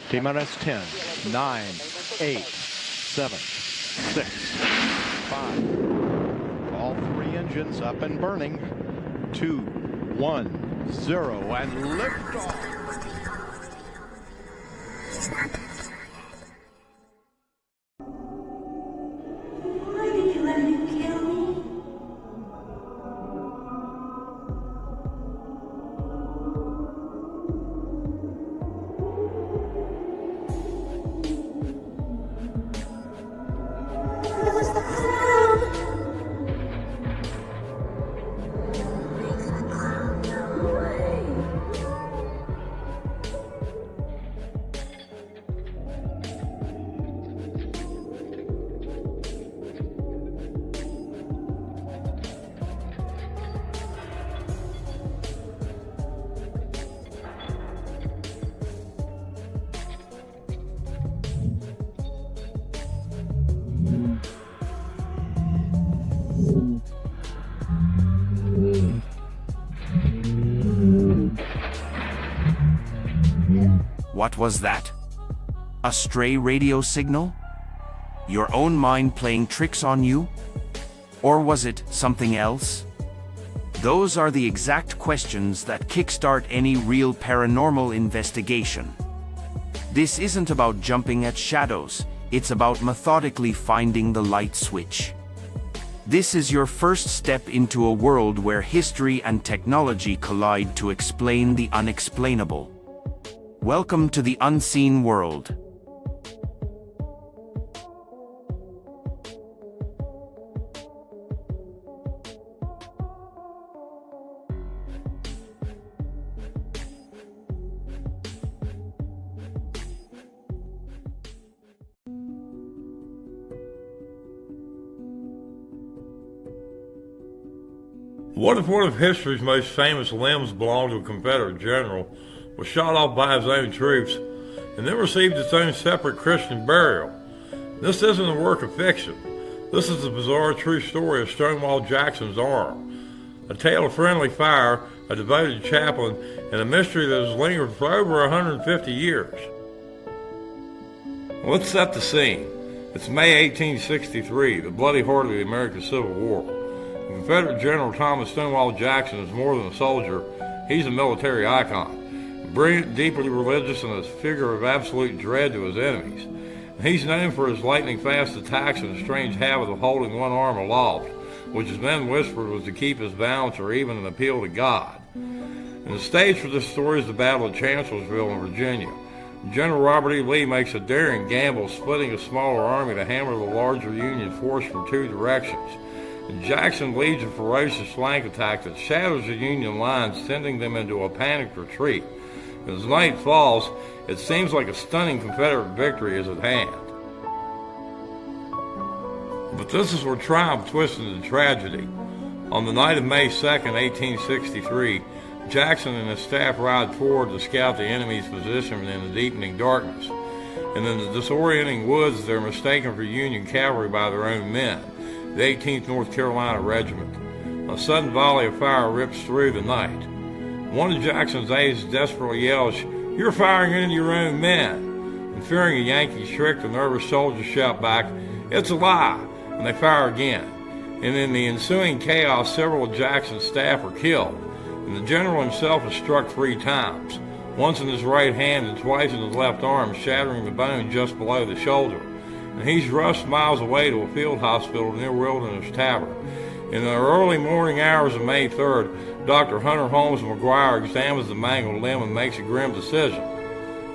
T-minus 10, 9, 8, 7, 6, 5. All three engines up and burning. 2, 1, 0, and liftoff. Why did you let him kill me? It was the clown. Make the clown go away. What was that? A stray radio signal? Your own mind playing tricks on you? Or was it something else? Those are the exact questions that kickstart any real paranormal investigation. This isn't about jumping at shadows, it's about methodically finding the light switch. This is your first step into a world where history and technology collide to explain the unexplainable. Welcome to the unseen world. What if one of history's most famous limbs belonged to a Confederate general, was shot off by his own troops, and then received its own separate Christian burial? This isn't a work of fiction. This is the bizarre true story of Stonewall Jackson's arm. A tale of friendly fire, a devoted chaplain, and a mystery that has lingered for over 150 years. Let's set the scene. It's May 1863, the bloody heart of the American Civil War. Confederate General Thomas Stonewall Jackson is more than a soldier. He's a military icon. Brilliant, deeply religious, and a figure of absolute dread to his enemies. And he's known for his lightning-fast attacks and a strange habit of holding one arm aloft, which his men whispered was to keep his balance or even an appeal to God. And the stage for this story is the Battle of Chancellorsville in Virginia. General Robert E. Lee makes a daring gamble, splitting a smaller army to hammer the larger Union force from two directions. And Jackson leads a ferocious flank attack that shatters the Union lines, sending them into a panicked retreat. As night falls, it seems like a stunning Confederate victory is at hand. But this is where triumph twists into tragedy. On the night of May 2nd, 1863, Jackson and his staff ride forward to scout the enemy's position in the deepening darkness. And in the disorienting woods, they're mistaken for Union cavalry by their own men, the 18th North Carolina Regiment. A sudden volley of fire rips through the night. One of Jackson's aides desperately yells, "You're firing into your own men!" And fearing a Yankee trick, the nervous soldiers shout back, "It's a lie!" and they fire again. And in the ensuing chaos, several of Jackson's staff are killed, and the general himself is struck 3 times, once in his right hand and twice in his left arm, shattering the bone just below the shoulder. And he's rushed miles away to a field hospital near Wilderness Tavern. In the early morning hours of May 3rd, Dr. Hunter Holmes McGuire examines the mangled limb and makes a grim decision.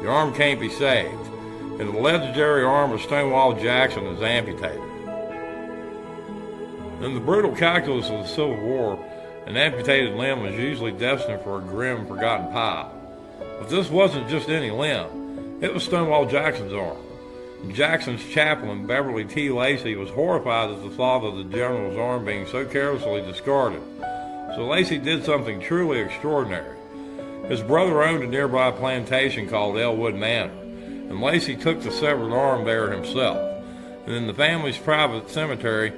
The arm can't be saved. and the legendary arm of Stonewall Jackson is amputated. In the brutal calculus of the Civil War, an amputated limb was usually destined for a grim, forgotten pile. But this wasn't just any limb. It was Stonewall Jackson's arm. Jackson's chaplain, Beverly T. Lacey, was horrified at the thought of the general's arm being so carelessly discarded. So Lacey did something truly extraordinary. His brother owned a nearby plantation called Elwood Manor, and Lacey took the severed arm there himself. And in the family's private cemetery,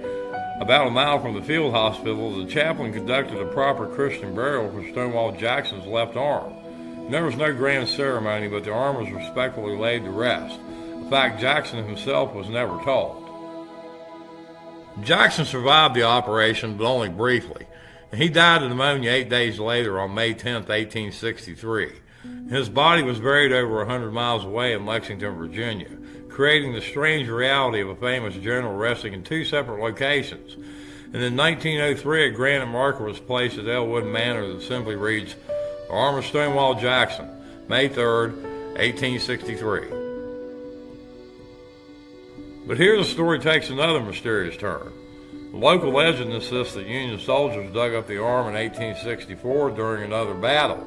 about a mile from the field hospital, the chaplain conducted a proper Christian burial for Stonewall Jackson's left arm. And there was no grand ceremony, but the arm was respectfully laid to rest. A fact Jackson himself was never told. Jackson survived the operation, but only briefly, and he died of pneumonia 8 days later on May 10, 1863. His body was buried over 100 miles away in Lexington, Virginia, creating the strange reality of a famous general resting in two separate locations. And in 1903, a granite marker was placed at Elwood Manor that simply reads, "Arm of Stonewall Jackson, May 3rd, 1863. But here the story takes another mysterious turn. The local legend insists that Union soldiers dug up the arm in 1864 during another battle.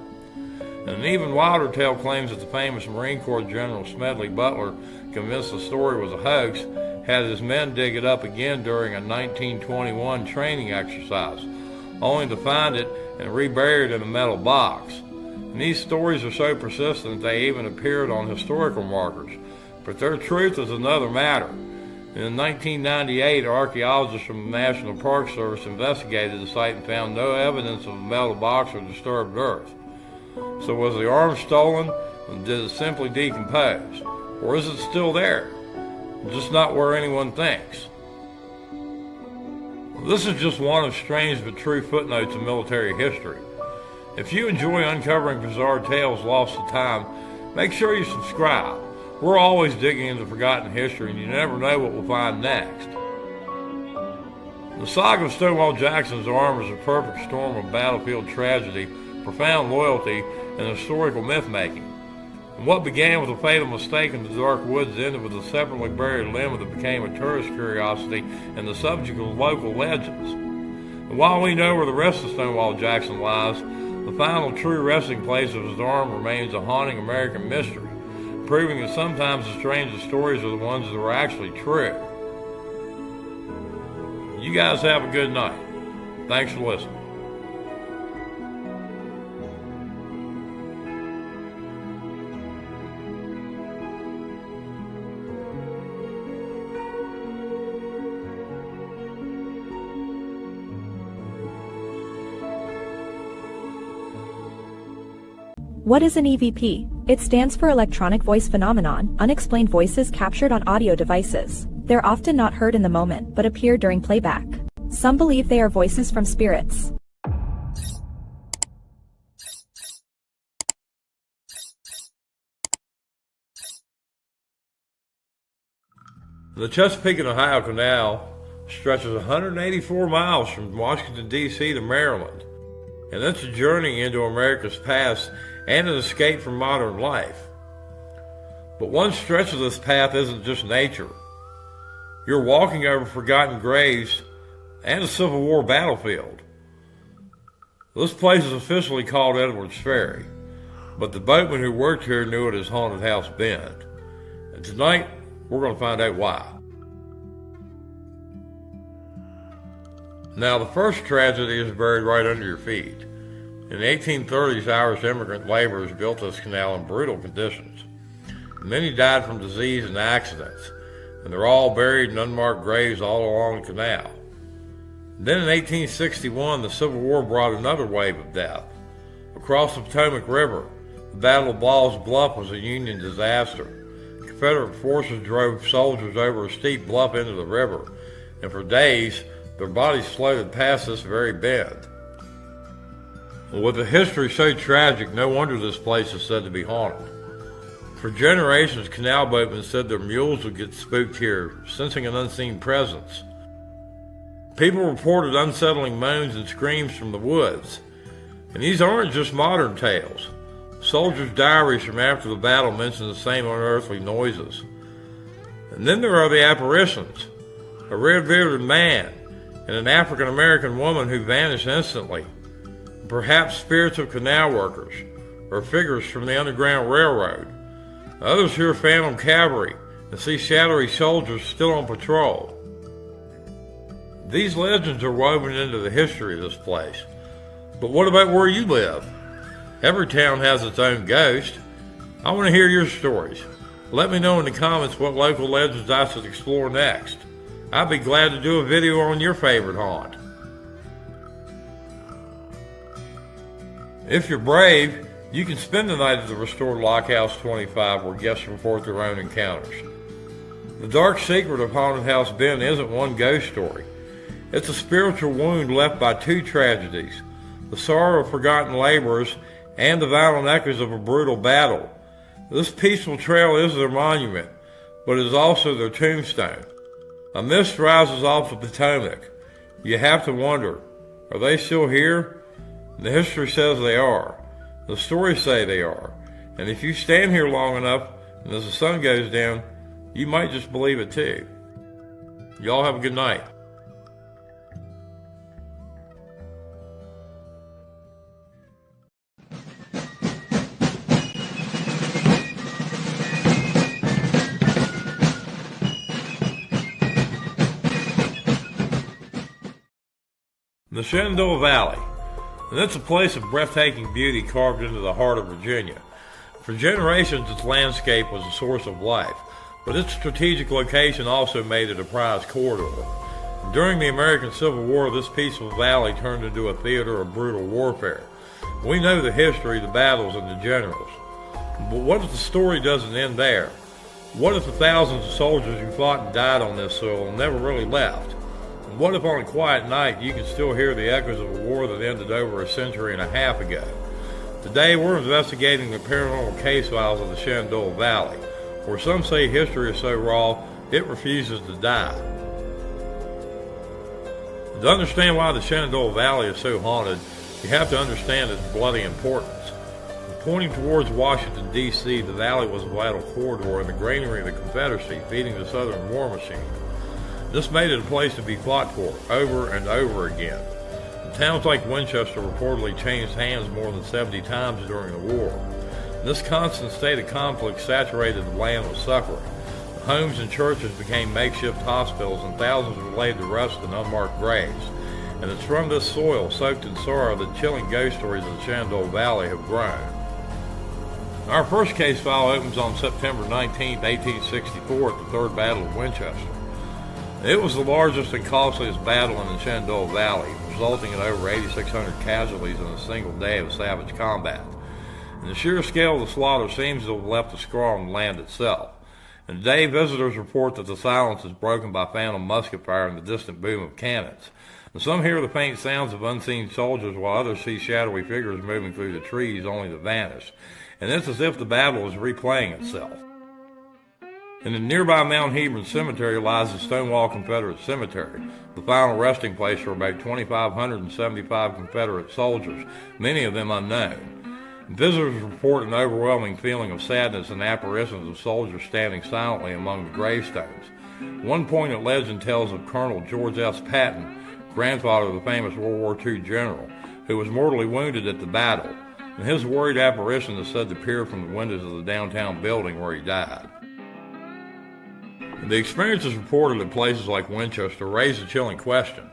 And an even wilder tale claims that the famous Marine Corps General Smedley Butler, convinced the story was a hoax, had his men dig it up again during a 1921 training exercise, only to find it and rebury it in a metal box. And these stories are so persistent they even appeared on historical markers. But their truth is another matter. In 1998, archaeologists from the National Park Service investigated the site and found no evidence of a metal box or disturbed earth. So was the arm stolen, or did it simply decompose? Or is it still there, just not where anyone thinks? This is just one of strange but true footnotes of military history. If you enjoy uncovering bizarre tales lost to time, make sure you subscribe. We're always digging into forgotten history, and you never know what we'll find next. The saga of Stonewall Jackson's arm is a perfect storm of battlefield tragedy, profound loyalty, and historical myth-making. And what began with a fatal mistake in the dark woods ended with a separately buried limb that became a tourist curiosity and the subject of local legends. And while we know where the rest of Stonewall Jackson lies, the final true resting place of his arm remains a haunting American mystery, proving that sometimes the strangest stories are the ones that are actually true. You guys have a good night. Thanks for listening. What is an EVP? It stands for Electronic Voice Phenomenon, unexplained voices captured on audio devices. They're often not heard in the moment, but appear during playback. Some believe they are voices from spirits. The Chesapeake and Ohio Canal stretches 184 miles from Washington, D.C. to Maryland, and it's a journey into America's past and an escape from modern life. But one stretch of this path isn't just nature. You're walking over forgotten graves and a Civil War battlefield. This place is officially called Edwards Ferry, but the boatmen who worked here knew it as Haunted House Bend. And tonight, we're going to find out why. Now, the first tragedy is buried right under your feet. In the 1830s, Irish immigrant laborers built this canal in brutal conditions. Many died from disease and accidents, and they're all buried in unmarked graves all along the canal. Then in 1861, the Civil War brought another wave of death. Across the Potomac River, the Battle of Ball's Bluff was a Union disaster. Confederate forces drove soldiers over a steep bluff into the river, and for days, their bodies floated past this very bend. With a history so tragic, no wonder this place is said to be haunted. For generations, canal boatmen said their mules would get spooked here, sensing an unseen presence. People reported unsettling moans and screams from the woods. And these aren't just modern tales. Soldiers' diaries from after the battle mention the same unearthly noises. And then there are the apparitions, a red-bearded man and an African-American woman who vanish instantly, perhaps spirits of canal workers or figures from the Underground Railroad. Others hear phantom cavalry and see shadowy soldiers still on patrol. These legends are woven into the history of this place. But what about where you live? Every town has its own ghost. I want to hear your stories. Let me know in the comments what local legends I should explore next. I'd be glad to do a video on your favorite haunt. If you're brave, you can spend the night at the restored Lockhouse 25 where guests report their own encounters. The dark secret of Haunted House Bend isn't one ghost story. It's a spiritual wound left by two tragedies, the sorrow of forgotten laborers and the violent echoes of a brutal battle. This peaceful trail is their monument, but it is also their tombstone. A mist rises off the Potomac. You have to wonder, are they still here? The history says they are. The stories say they are. And if you stand here long enough, and as the sun goes down, you might just believe it too. Y'all have a good night. The Shenandoah Valley, and it's a place of breathtaking beauty carved into the heart of Virginia. For generations, its landscape was a source of life, but its strategic location also made it a prized corridor. During the American Civil War, this peaceful valley turned into a theater of brutal warfare. We know the history, the battles, and the generals. But what if the story doesn't end there? What if the thousands of soldiers who fought and died on this soil never really left? What if on a quiet night you can still hear the echoes of a war that ended over a century and a half ago? Today we're investigating the paranormal case files of the Shenandoah Valley, where some say history is so raw it refuses to die. To understand why the Shenandoah Valley is so haunted, you have to understand its bloody importance. Pointing towards Washington, D.C., the valley was a vital corridor in the granary of the Confederacy, feeding the Southern war machine. This made it a place to be fought for, over and over again. Towns like Winchester reportedly changed hands more than 70 times during the war. This constant state of conflict saturated the land with suffering. The homes and churches became makeshift hospitals, and thousands were laid to rest in unmarked graves. And it's from this soil, soaked in sorrow, that chilling ghost stories of the Shenandoah Valley have grown. Our first case file opens on September 19, 1864 at the Third Battle of Winchester. It was the largest and costliest battle in the Shenandoah Valley, resulting in over 8,600 casualties in a single day of savage combat. And the sheer scale of the slaughter seems to have left a scar on the land itself. And today, visitors report that the silence is broken by phantom musket fire and the distant boom of cannons. And some hear the faint sounds of unseen soldiers, while others see shadowy figures moving through the trees only to vanish. And it's as if the battle is replaying itself. In the nearby Mount Hebron Cemetery lies the Stonewall Confederate Cemetery, the final resting place for about 2,575 Confederate soldiers, many of them unknown. Visitors report an overwhelming feeling of sadness and apparitions of soldiers standing silently among the gravestones. One poignant legend tells of Colonel George S. Patton, grandfather of the famous World War II general, who was mortally wounded at the battle, and his worried apparition is said to peer from the windows of the downtown building where he died. The experiences reported at places like Winchester raise a chilling question.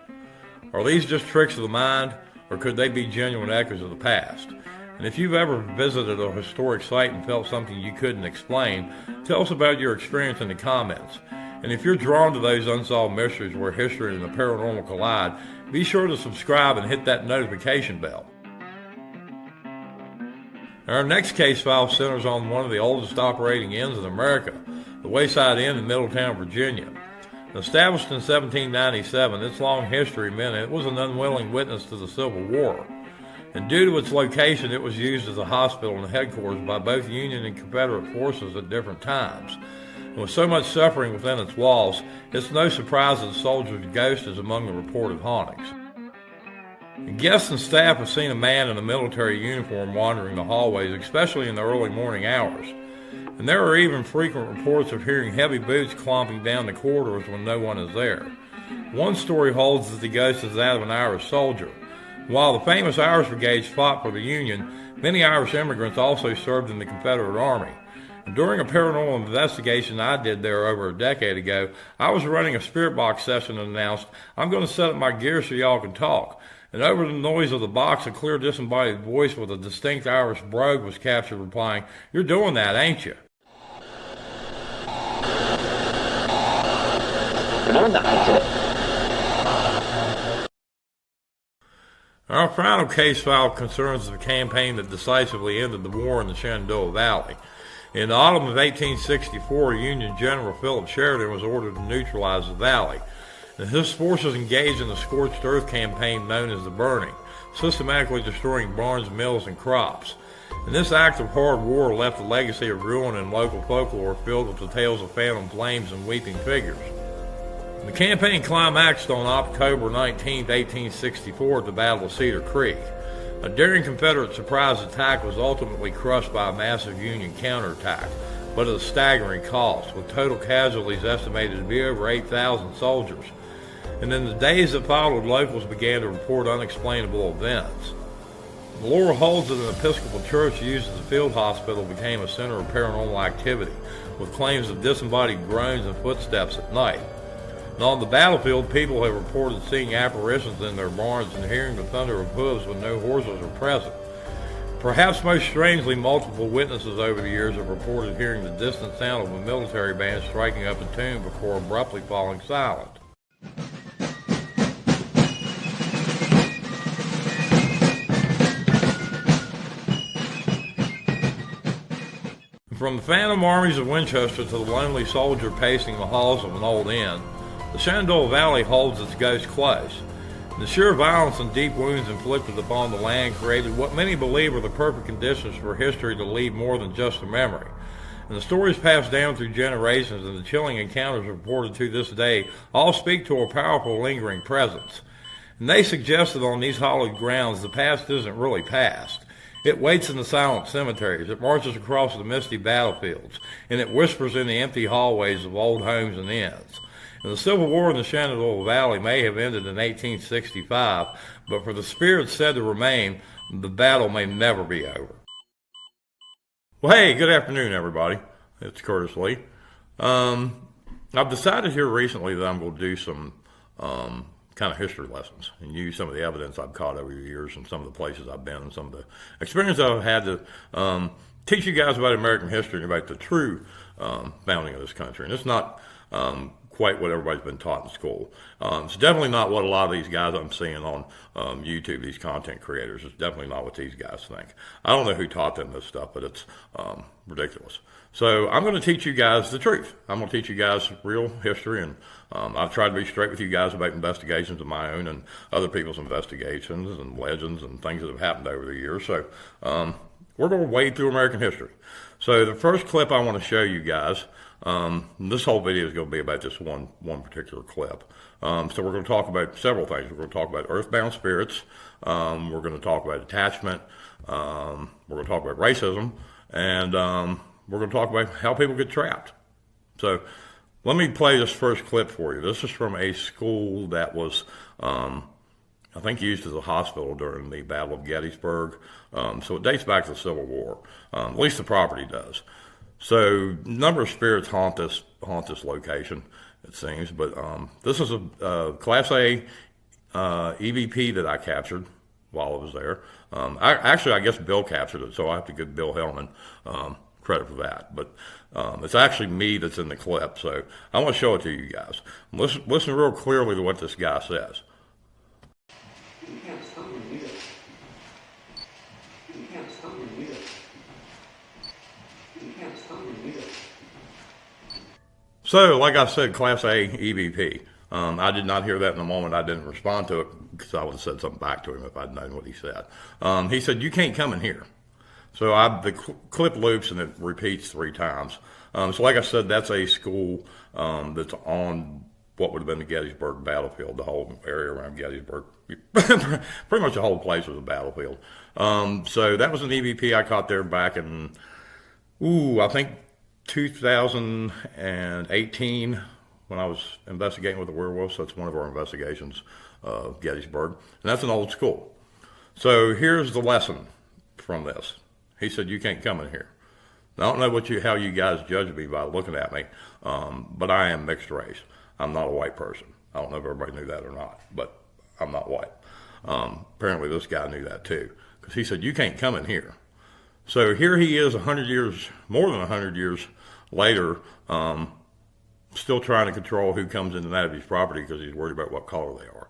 Are these just tricks of the mind, or could they be genuine echoes of the past? And if you've ever visited a historic site and felt something you couldn't explain, tell us about your experience in the comments. And if you're drawn to those unsolved mysteries where history and the paranormal collide, be sure to subscribe and hit that notification bell. Our next case file centers on one of the oldest operating inns in America, the Wayside Inn in Middletown, Virginia. Established in 1797, its long history meant it was an unwilling witness to the Civil War. And due to its location, it was used as a hospital and headquarters by both Union and Confederate forces at different times. And with so much suffering within its walls, it's no surprise that the soldier's ghost is among the reported hauntings. And guests and staff have seen a man in a military uniform wandering the hallways, especially in the early morning hours. And there are even frequent reports of hearing heavy boots clomping down the corridors when no one is there. One story holds that the ghost is that of an Irish soldier. While the famous Irish Brigades fought for the Union, many Irish immigrants also served in the Confederate Army. And during a paranormal investigation I did there over a decade ago, I was running a spirit box session and announced, "I'm going to set up my gear so y'all can talk." And over the noise of the box, a clear disembodied voice with a distinct Irish brogue was captured replying, "You're doing that, ain't you?" Our final case file concerns the campaign that decisively ended the war in the Shenandoah Valley. In the autumn of 1864, Union General Philip Sheridan was ordered to neutralize the valley. And his forces engaged in the scorched earth campaign known as the Burning, systematically destroying barns, mills, and crops. And this act of hard war left a legacy of ruin in local folklore filled with the tales of phantom flames and weeping figures. The campaign climaxed on October 19, 1864 at the Battle of Cedar Creek. A daring Confederate surprise attack was ultimately crushed by a massive Union counterattack, but at a staggering cost, with total casualties estimated to be over 8,000 soldiers. And in the days that followed, locals began to report unexplainable events. The lore holds that an Episcopal church used as a field hospital became a center of paranormal activity, with claims of disembodied groans and footsteps at night. And on the battlefield, people have reported seeing apparitions in their barns and hearing the thunder of hooves when no horses are present. Perhaps most strangely, multiple witnesses over the years have reported hearing the distant sound of a military band striking up a tune before abruptly falling silent. From the phantom armies of Winchester to the lonely soldier pacing the halls of an old inn, the Shenandoah Valley holds its ghost close. The sheer violence and deep wounds inflicted upon the land created what many believe are the perfect conditions for history to leave more than just a memory. And the stories passed down through generations and the chilling encounters reported to this day all speak to a powerful lingering presence. And they suggest that on these hallowed grounds the past isn't really past. It waits in the silent cemeteries, it marches across the misty battlefields, and it whispers in the empty hallways of old homes and inns. And the Civil War in the Shenandoah Valley may have ended in 1865, but for the spirits said to remain, the battle may never be over. Well, hey, good afternoon, everybody. It's Curtis Lee. I've decided here recently that I'm going to do some kind of history lessons and use some of the evidence I've caught over the years and some of the places I've been and some of the experience I've had to teach you guys about American history and about the true founding of this country. And it's not quite what everybody's been taught in school. It's definitely not what a lot of these guys I'm seeing on YouTube, these content creators, it's definitely not what these guys think. I don't know who taught them this stuff, but it's ridiculous. So I'm going to teach you guys the truth. I'm going to teach you guys real history, and I've tried to be straight with you guys about investigations of my own and other people's investigations and legends and things that have happened over the years. So we're going to wade through American history. So the first clip I want to show you guys, this whole video is going to be about just one particular clip. So we're going to talk about several things. We're going to talk about earthbound spirits. We're going to talk about attachment. We're going to talk about racism. And we're going to talk about how people get trapped. So let me play this first clip for you. This is from a school that was, I think, used as a hospital during the Battle of Gettysburg. So it dates back to the Civil War. At least the property does. So a number of spirits haunt this location, it seems. But this is a Class A EVP that I captured while I was there. I guess Bill captured it, so I have to give Bill Hellman credit for that. But it's actually me that's in the clip, so I want to show it to you guys. Listen real clearly to what this guy says. You can't stop me either. You can't stop me either. You can't stop me either. So, like I said, Class A EVP. I did not hear that in the moment. I didn't respond to it because I would have said something back to him if I'd known what he said. He said, "You can't come in here." So the clip loops and it repeats 3 times. So like I said, that's a school that's on what would have been the Gettysburg battlefield, the whole area around Gettysburg. Pretty much the whole place was a battlefield. So that was an EVP I caught there back in, I think 2018 when I was investigating with the werewolves. That's one of our investigations of Gettysburg. And that's an old school. So here's the lesson from this. He said, you can't come in here. Now, I don't know how you guys judge me by looking at me, but I am mixed race. I'm not a white person. I don't know if everybody knew that or not, but I'm not white. Apparently this guy knew that too, because he said, you can't come in here. So here he is 100 years, more than 100 years later, still trying to control who comes in and out of his property because he's worried about what color they are.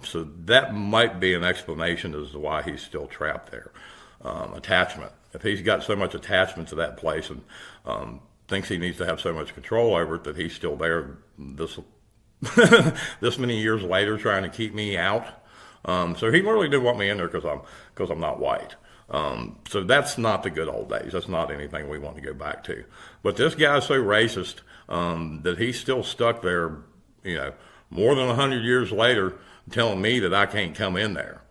So that might be an explanation as to why he's still trapped there. Attachment. If he's got so much attachment to that place and thinks he needs to have so much control over it that he's still there this this many years later trying to keep me out. So he really didn't want me in there because I'm not white. So that's not the good old days. That's not anything we want to go back to. But this guy's so racist that he's still stuck there, more than 100 years later, telling me that I can't come in there.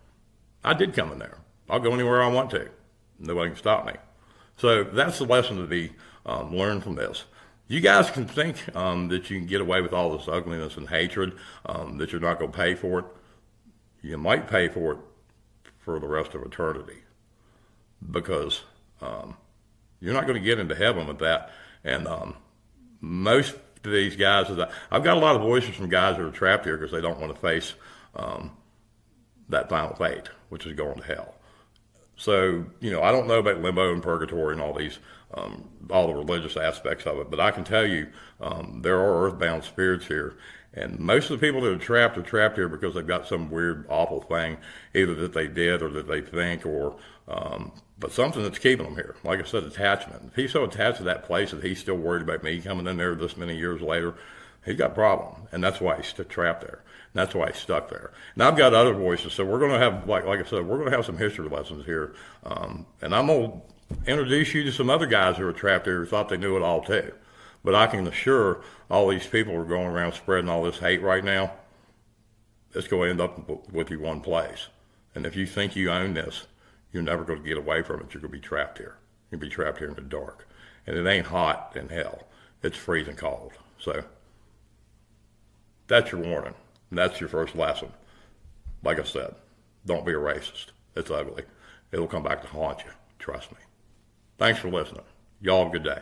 I did come in there. I'll go anywhere I want to. Nobody can stop me. So that's the lesson to be learned from this. You guys can think that you can get away with all this ugliness and hatred, that you're not going to pay for it. You might pay for it for the rest of eternity, because you're not going to get into heaven with that. And most of these guys, I've got a lot of voices from guys that are trapped here because they don't want to face that final fate, which is going to hell. So, I don't know about limbo and purgatory and all these, all the religious aspects of it, but I can tell you there are earthbound spirits here. And most of the people that are trapped here because they've got some weird, awful thing, either that they did or that they think, or but something that's keeping them here. Like I said, attachment. If he's so attached to that place that he's still worried about me coming in there this many years later, he's got a problem. And that's why he's trapped there. And that's why he's stuck there. And I've got other voices, so we're going to have, like I said, we're going to have some history lessons here. And I'm going to introduce you to some other guys who are trapped here who thought they knew it all too. But I can assure all these people who are going around spreading all this hate right now, it's going to end up with you one place. And if you think you own this, you're never going to get away from it. You're going to be trapped here. You'll be trapped here in the dark. And it ain't hot in hell. It's freezing cold. So that's your warning. And that's your first lesson. Like I said, don't be a racist. It's ugly. It'll come back to haunt you. Trust me. Thanks for listening. Y'all have a good day.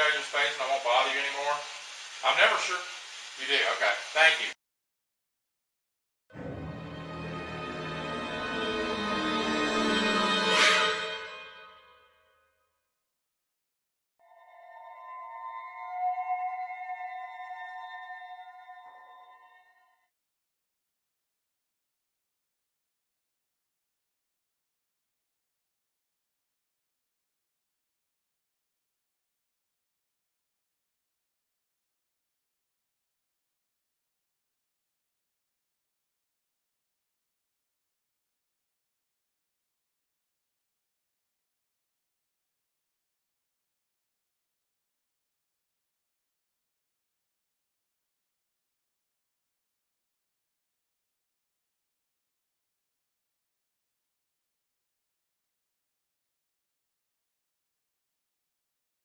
out of your space and I won't bother you anymore? I'm never sure. You do? Okay. Thank you.